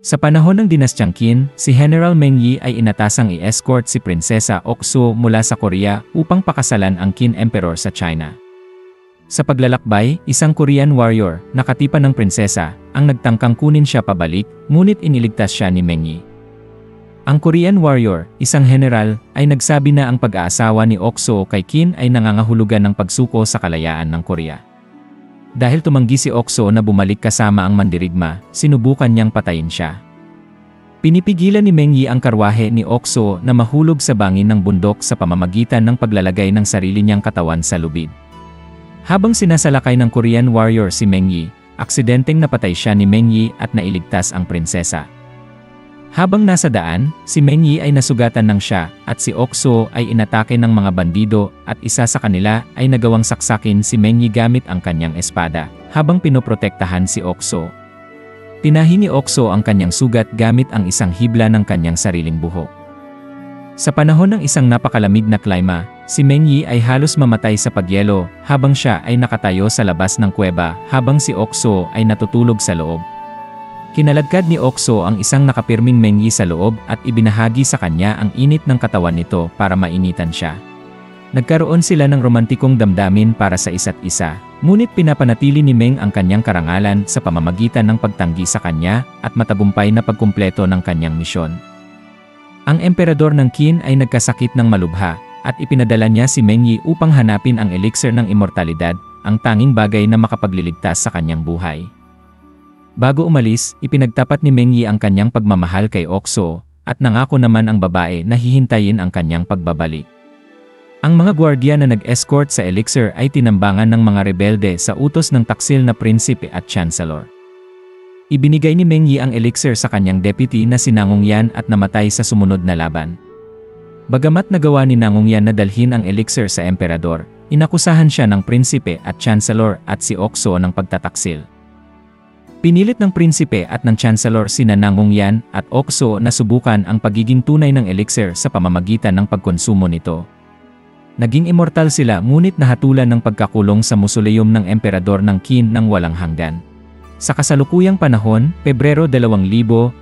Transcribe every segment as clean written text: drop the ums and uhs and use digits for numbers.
Sa panahon ng dinastyang Qin, si General Meng Yi ay inatasang i-escort si Prinsesa Okso mula sa Korea upang pakasalan ang Qin Emperor sa China. Sa paglalakbay, isang Korean warrior, nakatipan ng prinsesa, ang nagtangkang kunin siya pabalik, ngunit iniligtas siya ni Meng Yi. Ang Korean warrior, isang general, ay nagsabi na ang pag-aasawa ni Okso kay Qin ay nangangahulugan ng pagsuko sa kalayaan ng Korea. Dahil tumanggi si Okso na bumalik kasama ang mandirigma, sinubukan niyang patayin siya. Pinipigilan ni Meng Yi ang karwahe ni Okso na mahulog sa bangin ng bundok sa pamamagitan ng paglalagay ng sarili niyang katawan sa lubid. Habang sinasalakay ng Korean warrior si Meng Yi, aksidenteng napatay siya ni Meng Yi at nailigtas ang prinsesa. Habang nasa daan, si Meng Yi ay nasugatan ng siya at si Okso ay inatake ng mga bandido at isa sa kanila ay nagawang saksakin si Meng Yi gamit ang kanyang espada, habang pinoprotektahan si Okso. Tinahi ni Okso ang kanyang sugat gamit ang isang hibla ng kanyang sariling buhok. Sa panahon ng isang napakalamig na klima, si Meng Yi ay halos mamatay sa pagyelo habang siya ay nakatayo sa labas ng kuweba habang si Okso ay natutulog sa loob. Kinaladkad ni Okso ang isang nakapirming Meng Yi sa loob at ibinahagi sa kanya ang init ng katawan nito para mainitan siya. Nagkaroon sila ng romantikong damdamin para sa isa't isa, ngunit pinapanatili ni Meng ang kanyang karangalan sa pamamagitan ng pagtanggi sa kanya at matagumpay na pagkumpleto ng kanyang misyon. Ang emperador ng Qin ay nagkasakit ng malubha at ipinadala niya si Meng Yi upang hanapin ang elixir ng immortalidad, ang tanging bagay na makapagliligtas sa kanyang buhay. Bago umalis, ipinagtapat ni Meng Yi ang kanyang pagmamahal kay Okso, at nangako naman ang babae na hihintayin ang kanyang pagbabalik. Ang mga gwardiya na nag-escort sa elixir ay tinambangan ng mga rebelde sa utos ng taksil na prinsipe at chancellor. Ibinigay ni Meng Yi ang elixir sa kanyang deputy na si Nangong Yan at namatay sa sumunod na laban. Bagamat nagawa ni Nangong Yan na dalhin ang elixir sa emperador, inakusahan siya ng prinsipe at chancellor at si Okso ng pagtataksil. Pinilit ng prinsipe at ng chancellor sina Nangong Yan at Okso na subukan ang pagiging tunay ng elixir sa pamamagitan ng pagkonsumo nito. Naging immortal sila ngunit nahatulan ng pagkakulong sa mausoleum ng emperador ng Qin ng walang hanggan. Sa kasalukuyang panahon, Pebrero 2025,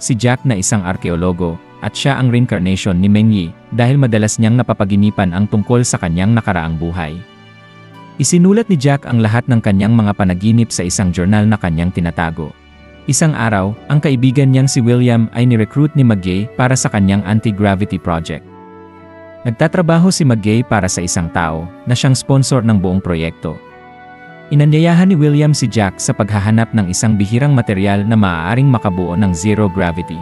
si Jack na isang arkeologo, at siya ang reincarnation ni Meng Yi dahil madalas niyang napapaginipan ang tungkol sa kanyang nakaraang buhay. Isinulat ni Jack ang lahat ng kanyang mga panaginip sa isang journal na kanyang tinatago. Isang araw, ang kaibigan niyang si William ay ni-recruit ni McGay para sa kanyang anti-gravity project. Nagtatrabaho si McGay para sa isang tao na siyang sponsor ng buong proyekto. Inanyayahan ni William si Jack sa paghahanap ng isang bihirang material na maaaring makabuo ng zero gravity.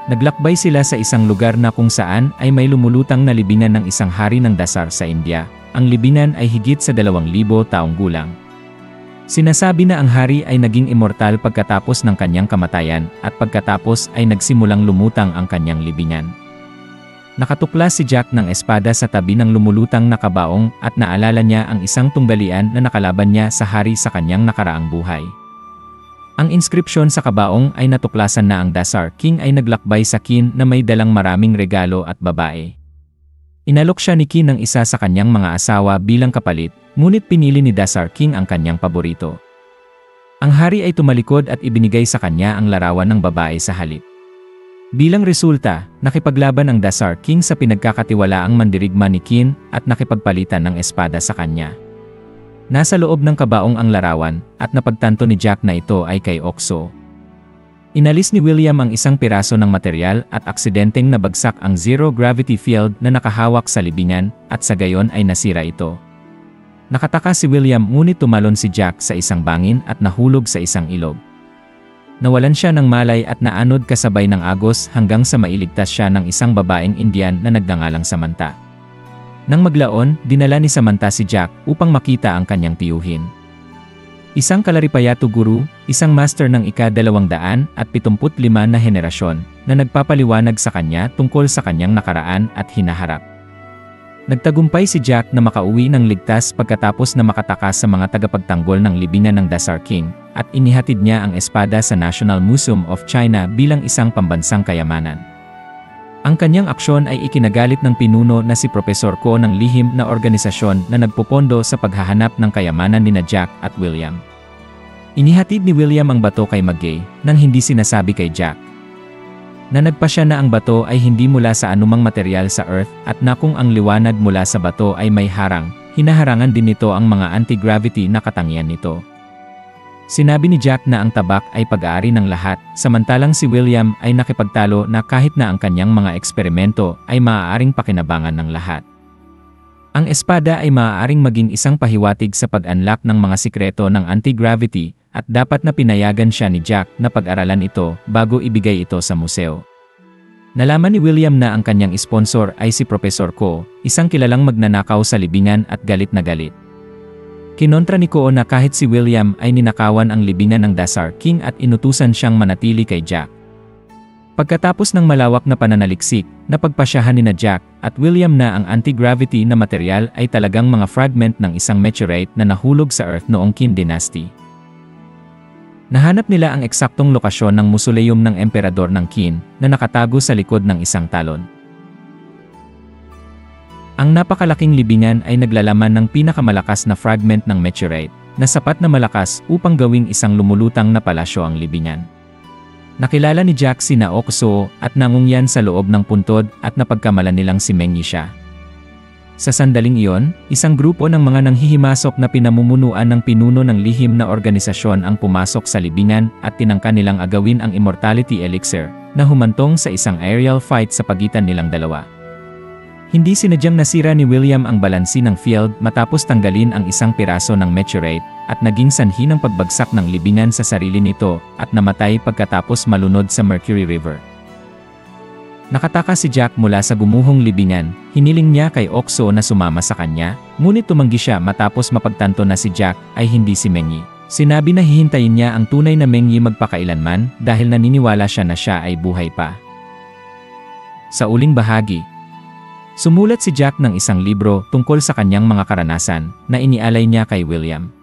Naglakbay sila sa isang lugar na kung saan ay may lumulutang na libingan ng isang hari ng dasar sa India. Ang libingan ay higit sa 2,000 taong gulang. Sinasabi na ang hari ay naging immortal pagkatapos ng kanyang kamatayan at pagkatapos ay nagsimulang lumutang ang kanyang libingan. Nakatuklas si Jack ng espada sa tabi ng lumulutang na kabaong at naalala niya ang isang tunggalian na nakalaban niya sa hari sa kanyang nakaraang buhay. Ang inskripsyon sa kabaong ay natuklasan na ang Dasar King ay naglakbay sa Qin na may dalang maraming regalo at babae. Inalok siya ni Qin ng isa sa kanyang mga asawa bilang kapalit, ngunit pinili ni Dasar King ang kanyang paborito. Ang hari ay tumalikod at ibinigay sa kanya ang larawan ng babae sa halip. Bilang resulta, nakipaglaban ang Dasar King sa pinagkakatiwalaang mandirigma ni Qin at nakipagpalitan ng espada sa kanya. Nasa loob ng kabaong ang larawan at napagtanto ni Jack na ito ay kay Okso. Inalis ni William ang isang piraso ng material at aksidenteng nabagsak ang zero-gravity field na nakahawak sa libingan at sa gayon ay nasira ito. Nakataka si William ngunit tumalon si Jack sa isang bangin at nahulog sa isang ilog. Nawalan siya ng malay at naanod kasabay ng agos hanggang sa mailigtas siya ng isang babaeng Indian na nagngangalang Samantha. Nang maglaon, dinala ni Samantha si Jack upang makita ang kanyang tiyuhin. Isang Kalaripayato guru, isang master ng ika-275 na henerasyon, na nagpapaliwanag sa kanya tungkol sa kanyang nakaraan at hinaharap. Nagtagumpay si Jack na makauwi ng ligtas pagkatapos na makatakas sa mga tagapagtanggol ng libingan ng Dasar King, at inihatid niya ang espada sa National Museum of China bilang isang pambansang kayamanan. Ang kanyang aksyon ay ikinagalit ng pinuno na si Professor Ko ng lihim na organisasyon na nagpupondo sa paghahanap ng kayamanan nina Jack at William. Inihatid ni William ang bato kay Maggie nang hindi sinasabi kay Jack. Nanagpa siya na ang bato ay hindi mula sa anumang materyal sa Earth at na kung ang liwanag mula sa bato ay may harang, hinaharangan din nito ang mga anti-gravity na katangian nito. Sinabi ni Jack na ang tabak ay pag-aari ng lahat, samantalang si William ay nakipagtalo na kahit na ang kanyang mga eksperimento ay maaaring pakinabangan ng lahat. Ang espada ay maaaring maging isang pahiwatig sa pag-unlock ng mga sikreto ng anti-gravity at dapat na pinayagan siya ni Jack na pag-aralan ito bago ibigay ito sa museo. Nalaman ni William na ang kanyang sponsor ay si Professor Ko, isang kilalang magnanakaw sa libingan at galit na galit. Kinontra ni Ko na kahit si William ay ninakawan ang libingan ng Dasar King at inutusan siyang manatili kay Jack. Pagkatapos ng malawak na pananaliksik, napagpasyahan ni Jack at William na ang anti-gravity na material ay talagang mga fragment ng isang meteorite na nahulog sa Earth noong Qin Dynasty. Nahanap nila ang eksaktong lokasyon ng mausoleum ng emperador ng Qin na nakatago sa likod ng isang talon. Ang napakalaking libingan ay naglalaman ng pinakamalakas na fragment ng meteorite na sapat na malakas upang gawing isang lumulutang na palasyo ang libingan. Nakilala ni Jack si Naokso at nangungyan sa loob ng puntod at napagkamalan nilang si Meng Yi siya. Sa sandaling iyon, isang grupo ng mga nanghihimasok na pinamumunuan ng pinuno ng lihim na organisasyon ang pumasok sa libingan at tinangka nilang agawin ang immortality elixir na humantong sa isang aerial fight sa pagitan nilang dalawa. Hindi sinadyang nasira ni William ang balansi ng field matapos tanggalin ang isang piraso ng meteorite at naging sanhi ng pagbagsak ng libingan sa sarili nito at namatay pagkatapos malunod sa Mercury River. Nakataka si Jack mula sa gumuhong libingan, hiniling niya kay Okso na sumama sa kanya, ngunit tumanggi siya matapos mapagtanto na si Jack ay hindi si Meng Yi. Sinabi na hihintayin niya ang tunay na Meng Yi magpakailanman dahil naniniwala siya na siya ay buhay pa. Sa uling bahagi, sumulat si Jack ng isang libro tungkol sa kanyang mga karanasan na inialay niya kay William.